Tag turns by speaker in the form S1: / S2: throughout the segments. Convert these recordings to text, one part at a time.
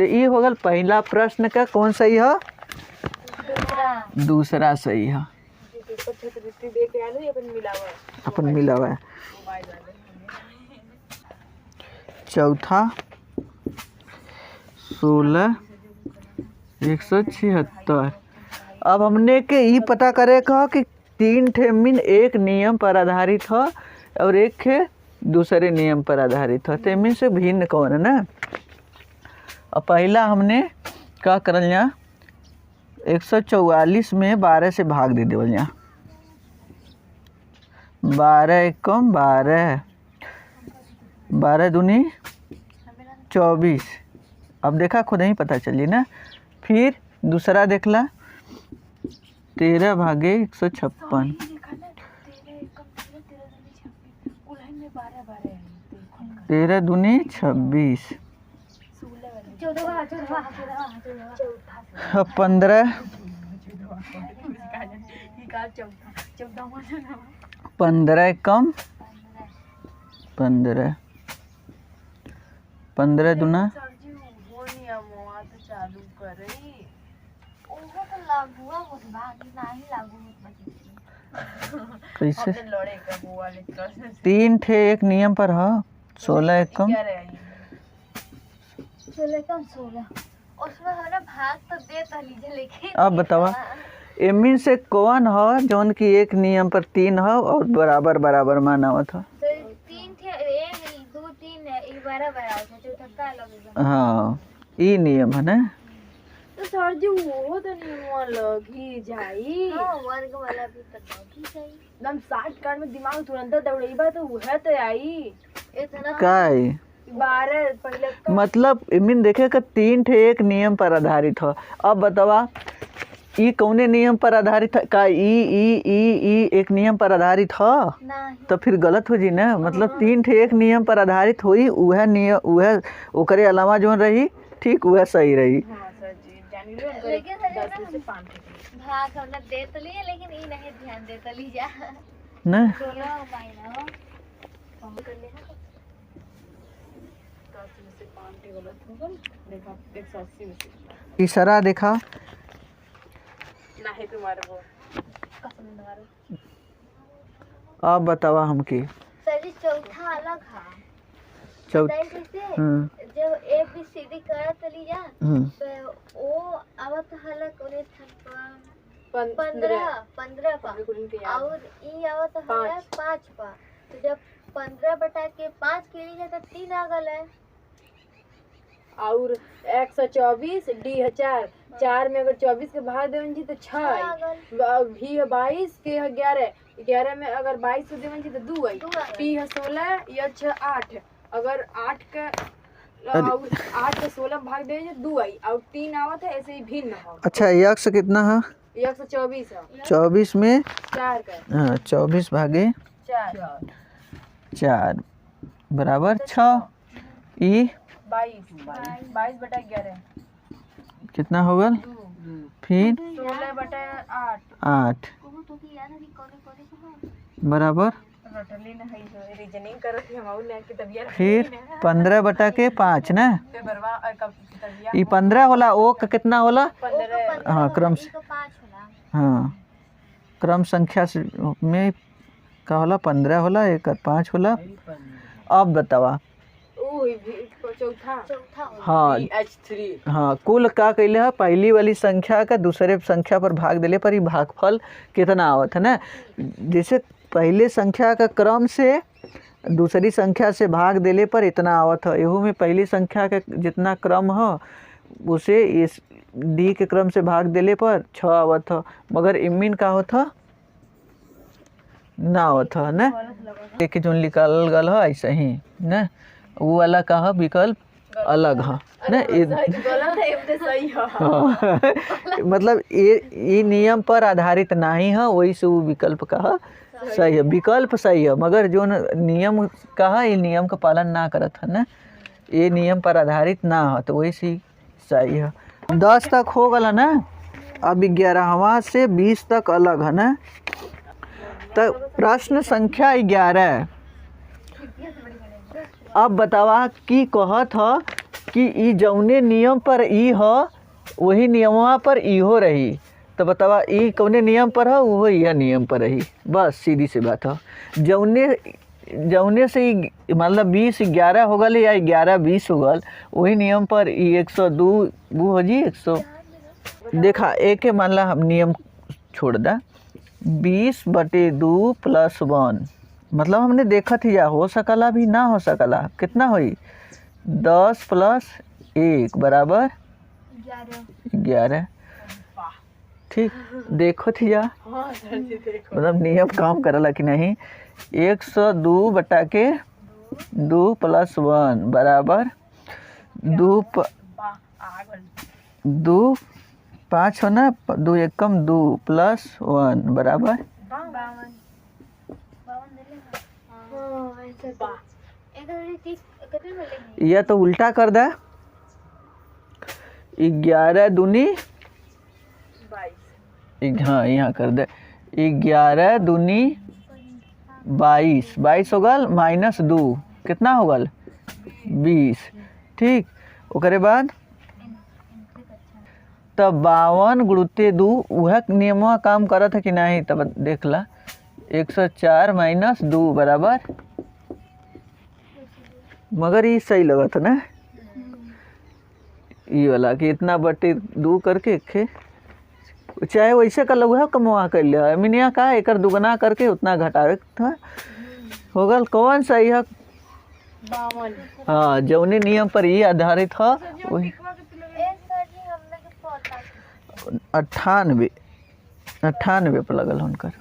S1: तो ये हो गल पहला प्रश्न का कौन सही है? दूसरा सही है, अपन मिला हुआ है। चौथा 16 176। अब हमने के ये पता करे कहा कि 3 ठे मीन एक नियम पर आधारित है और एक है दूसरे नियम पर आधारित है, तो मीन से भिन्न कौन है ना। अब पहला हमने क्या करल यहाँ 144 में 12 से भाग दे देवल यहाँ। 12 एकम 12, 12 दूनी 24। अब देखा खुद ही पता चली ना। फिर दूसरा देखला 13 भागे 156, 13 दूनी 26, 15 15 एकम 15, 15 दूना 3 ठे एक नियम पर है। 16 एकम
S2: 16 उसमें हमारा भाग तो देता लीजिए, लेकिन
S1: अब बतावा एमिन से कौन है जौन की एक नियम पर 3 है और बराबर बराबर माना हुआ था।
S2: तो 3 थे, 1 2 3 है, 12 बराबर है, चौथा का अलग।
S1: हाँ ये नियम है ना।
S3: तो सर जी वो तो नियम अलग ही जाई।
S2: हां वर्ग वाला भी तो लगी सही।
S3: एकदम 60 काट में दिमाग तुरंत दौड़ेबा तो वह तो आई
S2: इतना
S1: काय
S3: 12 पहले का
S1: मतलब एमिन देखे का 3 ठे एक नियम पर आधारित है। अब बतावा ई कौने नियम पर आधारित है? का ई एक नियम पर आधारित है
S2: नहीं
S1: तो फिर गलत हो जी ना। मतलब 3 ठे एक नियम पर आधारित हुई, वह नियम वह ओकरे अलावा जो रही ठीक वह सही रही।
S3: हां सर जी जानी लो
S2: लेकिन सर
S3: 10 से 5
S2: भाग हमने दे तो लिए, लेकिन ये नहीं ध्यान देता लीजा
S1: ना
S2: 16 महीना हो कम कर लेना।
S3: 10 में से 5 गलत हो गल। देखा 180 में से
S1: तीसरा देखा
S3: नहीं तुम्हारे वो
S2: कसम मारो
S1: अब बतावा हमके
S2: सर जी चौथा अलग है।
S1: चौथ
S2: कैसे
S1: हम्म
S2: जब ए बी सी डी करत लीजा तो ओ आवत हलक उन्हें 15 पा और ई आवत हलक 5 पा। तो जब 15 बटा के 5 के लीजा तो 3 आ गल है।
S3: और 124 डी है 4 में अगर 24 के भाग देवन जी तो 6 आई। भी है 22 के है 11 में अगर 22 को देवन जी तो 2 आई। पी है 16 या 6 8 अगर 8 का और 8 के 16 भाग देवन जी 2 आई और 3 आवत है ऐसे ही भिन्न हो।
S1: अच्छा यक्ष कितना है?
S3: 124 है
S1: 24 में
S3: 4 का
S1: हाँ 24 भागे 4 बराबर 6। ई
S3: 22 बटा 11
S1: कितना होगा? फिर
S3: 16 बटा
S1: 8 बराबर
S3: रटली न है जो रीजनिंग करत है हम ने कि तबियत
S1: फिर 15 बटा के 5 ना।
S3: पे बरवा कब तबियत
S1: ई 15 होला, ओ का कितना होला?
S3: 15
S1: हाँ क्रम से
S2: 5 होला।
S1: हाँ क्रम संख्या से में का होला 15 होला, एक और 5 होला। अब बतावा
S3: चौथा
S1: हाँ
S3: H3
S1: हाँ कुल का कैले है पहली वाली संख्या का दूसरे संख्या पर भाग देले पर ही भागफल कितना आवत है ना। जैसे पहले संख्या का क्रम से दूसरी संख्या से भाग देले पर इतना आवत है। एहू में पहली संख्या का जितना क्रम है उसे इस डी के क्रम से भाग देले पर 6 आवत है, मगर इमिन का होता ना होता ना। लेके जो निकाल गल है ऐसे ही ना, वो वाला का है विकल्प अलग है ना।
S3: गलत है ये सही है।
S1: मतलब ये नियम पर आधारित नहीं है, वही से वो विकल्प का है सही है। विकल्प सही है मगर जो नियम का है ये नियम का पालन ना करत है ना, ये नियम पर आधारित ना हो तो वही से सही है। 10 तक हो गला ना, अब 11वां से 20 तक अलग है ना। तो प्रश्न संख्या 11 अब बतावा की कहत ह कि ई जौने नियम पर ई ह वही नियमवा पर इहो रही। तो बतावा ई कौने नियम पर है वो यह नियम पर रही। बस सीधी सी बात है। जौने से ई मतलब 20 11 हो गल या 11 20 हो गल वही नियम पर ई 102 वो हो जी 100। देखा एक के मान ला हम नियम छोड़ दा 20/2 + 1 मतलब हमने देखा थी या हो सकला भी ना हो सकला। कितना हुई 10 + 1 = 11। ठीक देखो थी या मतलब नियम काम करला कि नहीं। 102/2 + 1 = 2 5 हो ना 2 एकम 2 + 1 = यह तो उल्टा कर दा 11 दूनी 22। हाँ यहाँ कर दे 11 दूनी 22 22 हो गल -2 कितना हो गल 20। ठीक ओकरे बाद तब 52 × 2 वह नियमवा काम करत है कि नहीं। तब देख ला 104 - 2 = मगर ये सही लगत है ना ये वाला कि इतना बटे 2 करके खे चाहे वैसे कर लो कमवा कर लिया मिनिया का एक दुगना करके उतना घटावे था हो गल। कौन सही है
S3: 52।
S1: हाँ जौने नियम पर ये आधारित है वही 98 पर लगल उनकर।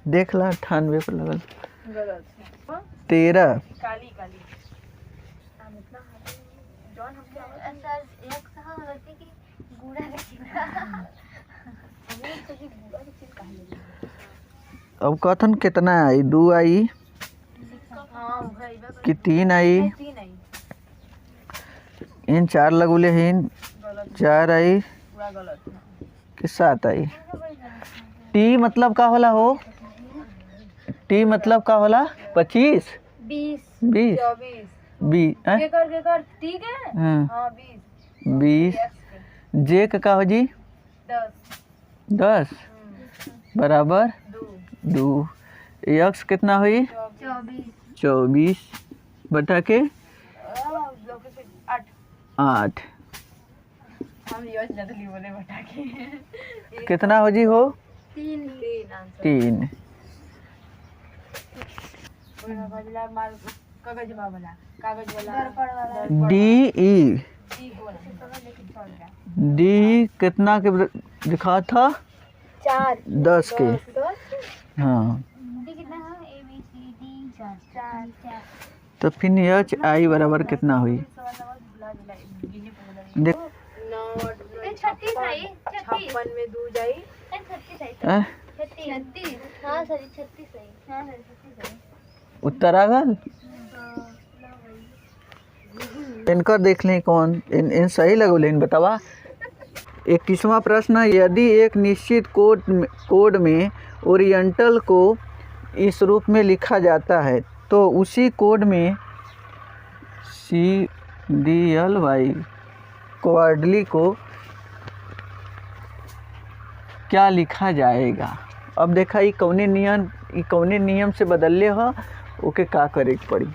S1: देख ला 98 पर लगल 13। अब कथन कितना आई 2 आई कि 3 आई इन 4 लगुले हैं 4 आई कि 7 आई। टी मतलब का होला हो टी मतलब का होला 25 20
S3: ठीक है।
S1: हाँ
S3: हाँ
S1: 20 जे का हो जी 10 = 2। यक्स कितना हुई 24 बटा के 8 कितना हो जी हो 3। डी कितना के दिखा था 10 के। हाँ तो फिर एच आई बराबर कितना हुई देख
S3: 56 में 2 जाई
S1: उत्तर आ गल। इनकर देख लें कौन इन सही लगो लेकिन बतावा 21वां प्रश्न। यदि एक निश्चित कोड में ओरिएंटल को इस रूप में लिखा जाता है तो उसी कोड में CDLY क्वार्टरली को क्या लिखा जाएगा। अब देखा ये कौने नियम से बदलले हो ओके का करे के पड़ी।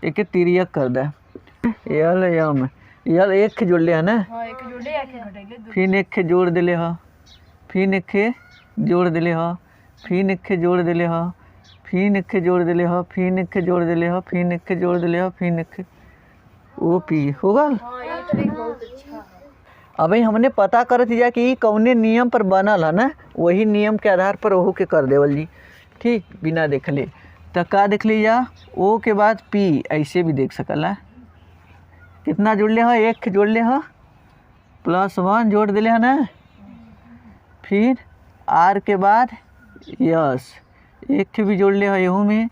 S1: एक तिरियक कर दे यल एक के जोड़ ले है ना फिर एक के जोड़ दिले हो फिर एक के जोड़ दिले हो फिर एक के जोड़ दिले हो फिर एक के जोड़ दिले हो फिर एक के जोड़ दिले हो फिर एक के जोड़ दिले हो फिर एक के ओ पी होगा। अभी हमने पता करत जा कि कौने नियम पर बनल है ना वही नियम के आधार पर ओहो के कर देवल जी। ठीक बिना देखले तो का देख लीजा ओ के बाद पी ऐसे भी देख सकला। कितना जोड़ ले हो 1 जोड़ ले हो +1 जोड़ दिले है ना फिर आर के बाद यस 1 भी जोड़ ले हो यहू में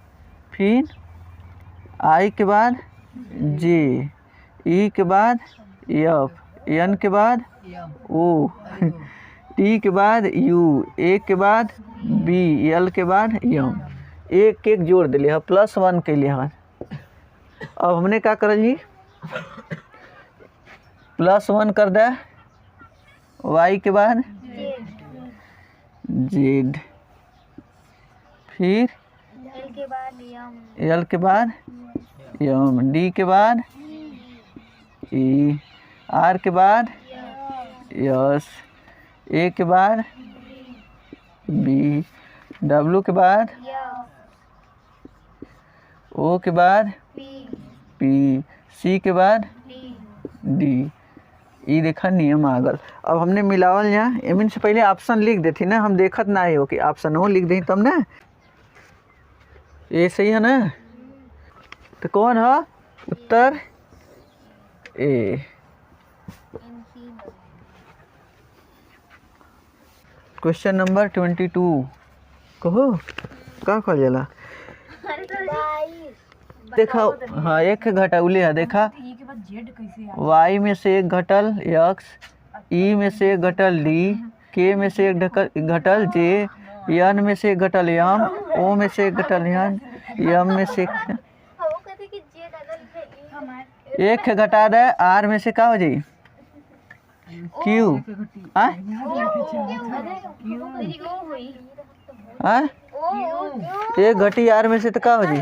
S1: फिर आई के बाद जे ई के बाद एफ एन के बाद ओ टी के बाद यू ए के बाद बी एल के बाद एम एक जोड़ दिले है +1 के लिए। अब हमने क्या करल जी +1 कर दे, y के बाद z, फिर
S2: एल के बाद यम,
S1: l के बाद यम, d के बाद e, r के बाद यस, a के बाद b, w के बाद
S2: यस,
S1: o के बाद
S2: पी,
S1: p, c के बाद
S2: डी,
S1: d। ई देखा नियम आ गल। अब हमने मिलावल यहाँ एमिन से पहले ऑप्शन लिख देती ना, हम देखत ना हो कि ऑप्शन हो लिख दी तब ना। ये सही है ना? तो कौन है उत्तर? ए। क्वेश्चन नंबर 22 कहो का कहल जाला? देखा हाँ एक घटौले है, देखा
S3: ई के बाद जेड कैसे आ
S1: y में से एक घटल x, e में से एक घटल d, k में से एक घटल j, n में से एक घटल m, o में से एक घटल n, m में से एक घटा दे, r में से का हो जाई? q हाँ हाँ एक घटी r में से तो का हो जाई?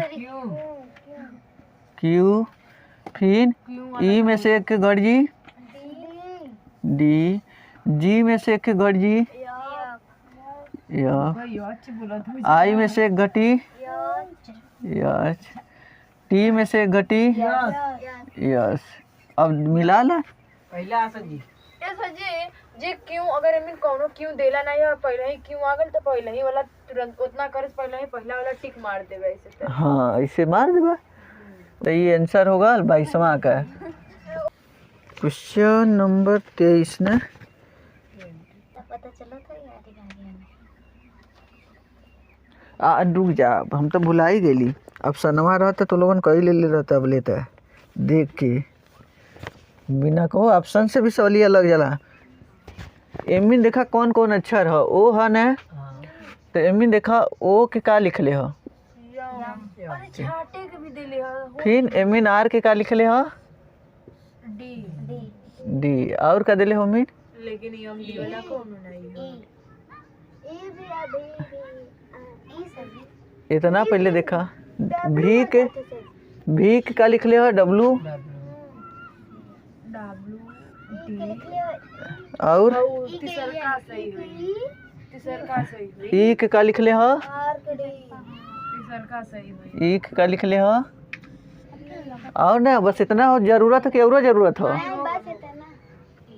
S1: q, फिर e में से एक घट जी d, g में से एक घट जी i में से एक घटी यस, t में से एक घटी यस। अब मिला ला
S3: पहला आसन जी ए सजी जे क्यों अगर एमिन कोनो क्यों देला नहीं है पहले ही क्यों आ गल तो पहले ही वाला तुरंत उतना करे पहले ही पहला वाला टिक मार देबे ऐसे तो
S1: हाँ ऐसे मार देबा तो ये आंसर होगा 22वां का। क्वेश्चन नंबर 23 ना
S2: पता चला था यार
S1: रुक जा, हम तो भुला ही गेली। अब सनवा रहता तो लोगन कही ले रहता, अब लेता देख के बिना कहो ऑप्शन से भी सवालिया लग जाला। एमिन देखा कौन कौन अक्षर है? ओ है ना, तो एमिन देखा ओ के का लिखले हो?
S3: अरे छाटे के भी देले है
S1: फिर एमिन आर के का लिखले हो?
S3: D
S1: D. और का दिले हो एमिन?
S3: लेकिन ये हम डी वाला कौन नहीं है
S2: ए भी आ डी ई सभी
S1: इतना पहले देखा भी के का लिखले हो? डब्लू और
S3: तीसर का सही हुई
S1: ई के का लिखले हो?
S2: आर के डी
S3: तीसर का सही हुई
S1: ई के का लिखले हो? और ना बस इतना हो जरूरत है कि और जरूरत हो?
S2: बस इतना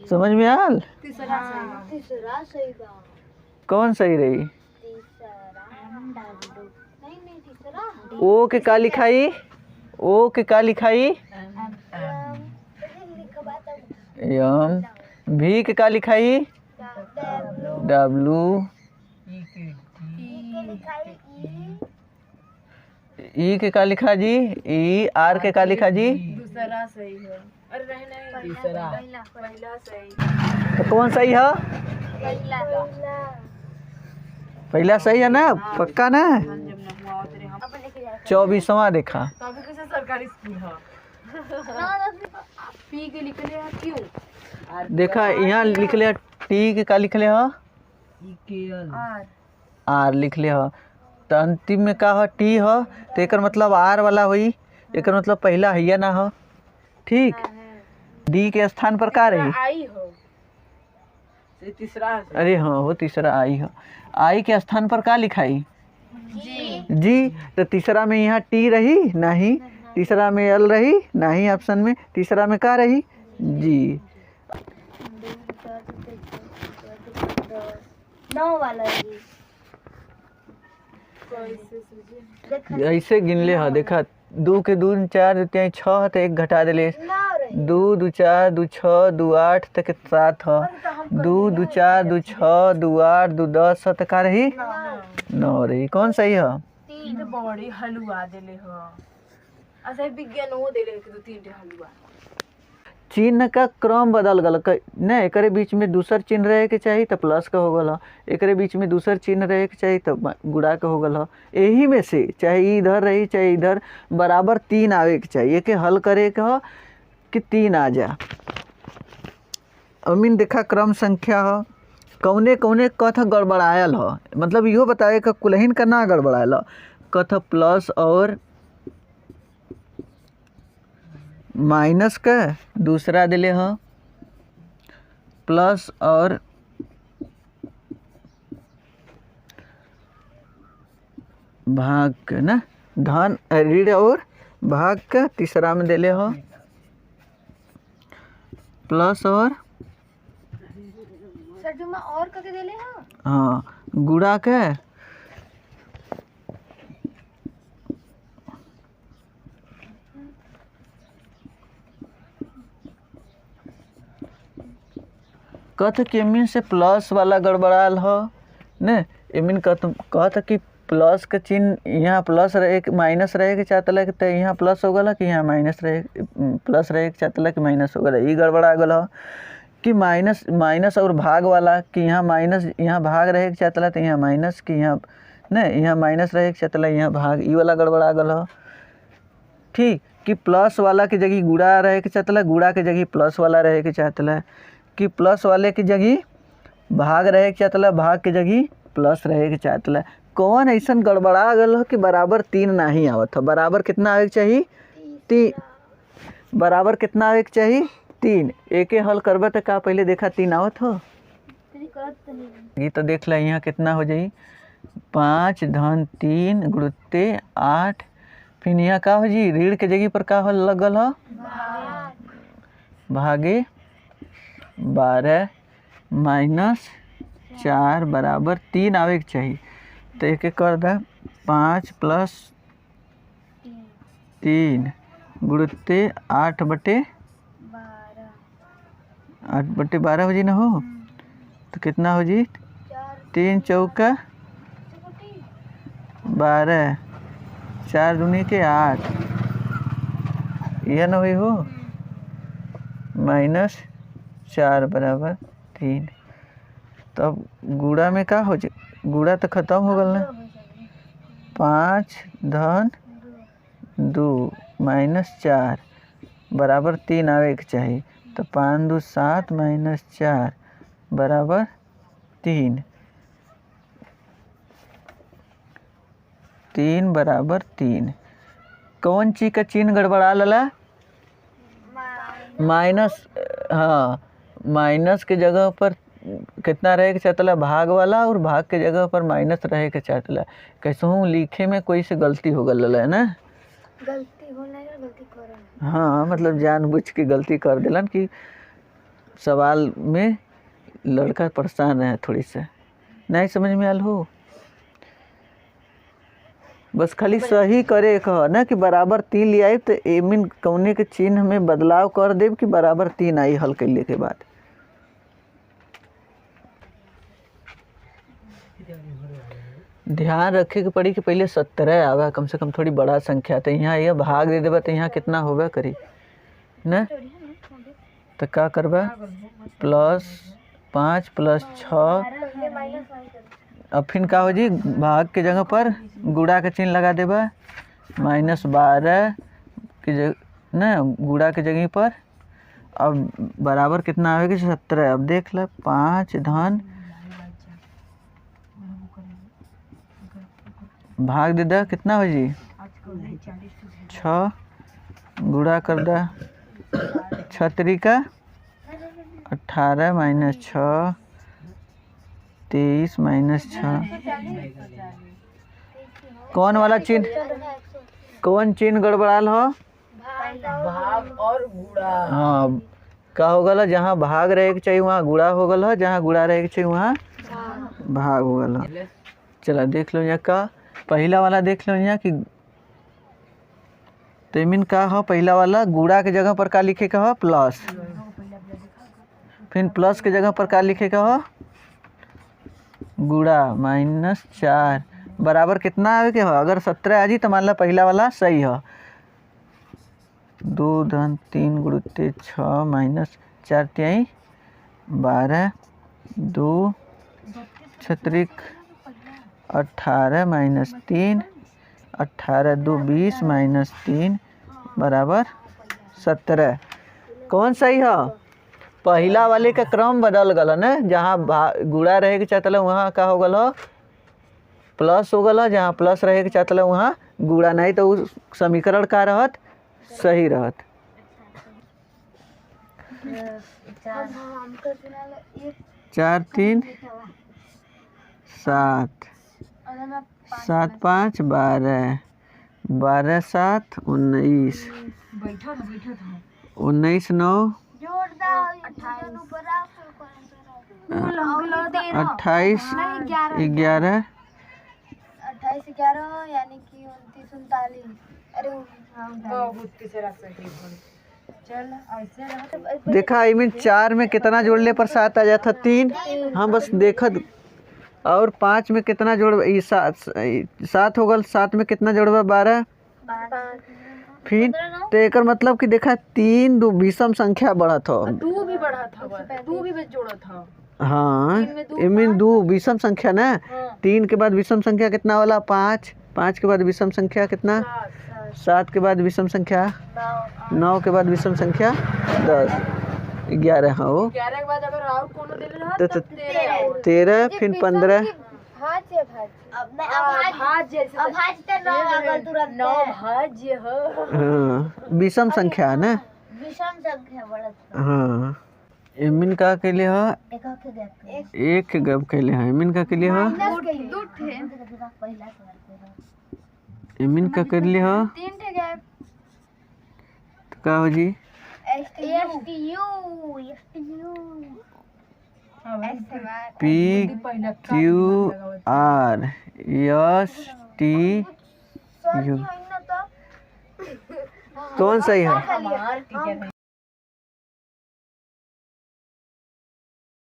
S1: समझ में आल?
S3: तीसरा सही
S2: तीसरा सही बा
S1: कौन सही रही?
S2: तीसरा डब्ल्यू नहीं तीसरा
S1: ओ के का लिखाई? ओ के का लिखाई? यम। भी के का लिखाई? डब्लू। ई के का लिखा जी? ई। आर के का लिखा जी?
S3: दूसरा सही है अरे नहीं तीसरा पहला सही
S1: तो कौन सही है? पहला सही है ना? पक्का ना?
S3: जब ना हुआ तेरे हम
S1: 24वां देखा
S3: तभी कैसे सरकारी स्कूल है पी के लिखले है क्यों
S1: देखा यहाँ लिखले टी के का लिखले हो?
S3: आर
S1: आर लिखले हो तो अंतिम में का हो? टी हो तो एकर मतलब आर वाला हुई, एकर मतलब पहला हैया ना हो। ठीक। डी के स्थान पर का रही?
S3: आई हो से तीसरा
S1: अरे हाँ वो तीसरा आई हो। आई के स्थान पर का लिखाई? जी। तो तीसरा में यहाँ टी रही नहीं, तीसरा में एल रही नहीं, ऑप्शन में तीसरा में का रही? जी।
S2: 9 वाला
S1: ऐसे गिनले हो देखा 2 के 2 4 2 6 तो एक घटा दिले 2 2 4 2 6 2 8 तक 7 हो 2 2 4 2 6 2 8 2 10 तक का रही 9 रही। कौन सही है?
S3: तीन बड़ी हलवा देले हो ऐसा विज्ञान हो देले कि 2-3 हलवा
S1: चिन्ह का क्रम बदल गल न, एकरे बीच में दूसर चिन्ह रहे के चाहिए तो प्लस का हो गल, एकरे बीच में दूसर चिन्ह रहे के चाहिए तो गुणा का हो गल। यही में से चाहे इधर रही चाहे इधर बराबर 3 आवे के चाहिए के हल करे के हो कि 3 आ जा। अमीन देखा क्रम संख्या ह कौने कौने कथ गड़बड़ायल ह, मतलब इहो बतावे का कुलहीन का ना गड़बड़ायल ह। कथ प्लस और माइनस का, दूसरा दिले ह प्लस और भाग का ना, धन ऋण और भाग का, तीसरा में दिले ह प्लस और
S2: सर जो मैं और करके देले हाँ।
S1: हाँ गुणा के, कथ के मीन से प्लस वाला गड़बड़ाल ह ने। एमिन कहत कि प्लस के चिन्ह यहाँ प्लस रहे माइनस रहे के चाहतला कि यहाँ प्लस हो गला कि यहाँ माइनस रहे, प्लस रहे के चाहतला कि माइनस हो गला, ये गड़बड़ा गल ह। कि माइनस माइनस और भाग वाला कि यहाँ माइनस, यहाँ भाग रहे के चाहतला तो यहाँ माइनस, कि यहाँ ने यहाँ माइनस रहे के चाहतला यहाँ भाग, ये वाला गड़बड़ा गल ह। ठीक, कि प्लस वाला की जगह गुणा रहे के चाहतला, गुणा के जगह प्लस वाला रहे के चाहतला, कि प्लस वाले की जगह भाग रहे के चाहतला, भाग के जगह प्लस रहे के चाहतला। कौन ऐसा गड़बड़ा गल हो कि बराबर 3 नहीं आवत है। बराबर कितना आवे के चाहिए? 3। बराबर कितना आवे के चाहिए? 3। एके हल करबा तो का पहले देखा 3 आवत हो? ये तो देख ला यहाँ कितना हो जाई, 5 धन 3 गुणुत्ते 8, फिर यहाँ का हो जी ऋण के जगह पर का हल लगल हो? भागे 12 माइनस 4 बराबर 3 आवे के चाहिए। तो एक कर दा 5 प्लस 3 गुणुत्ते 8/12 हो जी ना हो, तो कितना हो जी? 3 चौका 12, 4 दूनी के 8, यह ना हुई हो, माइनस 4 बराबर 3। तब गुणा में का हो जाए? गुणा तो खत्म हो गल ना, 5 धन 2 माइनस 4 बराबर 3 आवे के चाहिए। तो 5 2 7 माइनस 4 बराबर 3, 3 बराबर 3। कौन चीज का चिन्ह गड़बड़ा लला? माइनस। हाँ, माइनस के जगह पर कितना रहे के चाहतला? भाग वाला, और भाग के जगह पर माइनस रहे के चाहतला। कैसे हूँ लिखे में कोई से गलती हो गल है ना,
S2: गलती हो नहीं, गलती कर।
S1: हाँ मतलब जानबूझ के गलती कर दिलन कि सवाल में लड़का परेशान है, थोड़ी से नहीं समझ में आल हो। बस खाली सही करे कह ना कि बराबर 3 ले आई, तो एमिन कौने के चिन्ह में बदलाव कर देव कि बराबर 3 आई हल कैले के बाद। ध्यान रखे के पड़ी कि पहले 17 आवा कम से कम, थोड़ी बड़ा संख्या। तो यहाँ यह भाग दे देबा तो यहाँ कितना होगा करी ना, तो का करबा? प्लस 5 प्लस 6, अब फिर का हो जी भाग के जगह पर गुणा के चिन्ह लगा देबा, माइनस 12 की जगह ना गुणा के जगह पर, अब बराबर कितना आवेगा? 17। अब देख ला 5 धन भाग दे दा, कितना हो जी 6, गुणा कर दा 6 त्रिका 18 माइनस 6 23 माइनस 6। कौन वाला चिन्ह, कौन चिन्ह गड़बड़ाल हो?
S3: भाग और गुणा।
S1: हाँ, का हो गल? जहाँ भाग रहे के चाहिए वहाँ गुणा हो गल, जहाँ गुणा रहे के चाहिए वहाँ भाग हो गल। चला देख लो यहाँ का पहला वाला देख लो यहाँ कि तेमिन का हो, पहला वाला गुणा के जगह पर का लिखे का हो? प्लस। फिर प्लस के जगह पर का लिखे का हो? गुणा माइनस 4 बराबर कितना आवे के हो? अगर 17 आ जी तो मान ला पहला वाला सही हो। 2 धन 3 गुणुत्ते 6 माइनस 4 तिहाई 12, 2 छत्रिक 18 माइनस 3, 18 2 20 माइनस 3 बराबर 17। कौन सही है? पहला वाले का क्रम बदल गल ना, जहाँ गुणा रहे के चाहत वहाँ का हो गल प्लस हो गल, जहाँ प्लस रहे के चाहत वहाँ गुणा, नहीं तो उस समीकरण का रहत सही रहत। चार तीन सात, 7 5 12, 12 7 19, 19 9 28 11
S2: यानी कि 29 39। अरे
S1: देखा आई मीन 4 में कितना जोड़ले पर 7 आ जाता 3, हम बस देखत। और 5 में कितना जोड़ 7 हो गल, 7 में कितना जोड़बा 12, फिर तो एक मतलब कि देखा 3 2 विषम संख्या बढ़त हो,
S3: 2 भी बढ़ा था, 2 भी जोड़ा था।
S1: हाँ मीन 2 विषम संख्या ना। 3 के बाद विषम संख्या कितना वाला 5, 5 के बाद विषम संख्या कितना 7 के बाद विषम संख्या 9 के बाद विषम संख्या 10 11। हाँ वो
S3: 11 के बाद अगर और कोनो देले रहा
S1: तो
S3: तो
S1: 13 फिर 15।
S2: भाज्य
S1: हाँ विषम संख्या ना।
S2: विषम संख्या बढ़त।
S1: हाँ इमिन का के लिए है एक गब के लिए है, इमिन का के लिए है इमिन का के लिए है
S2: 3 ठे गैप।
S1: तो का हो जी P Q R S T U। कौन सही है?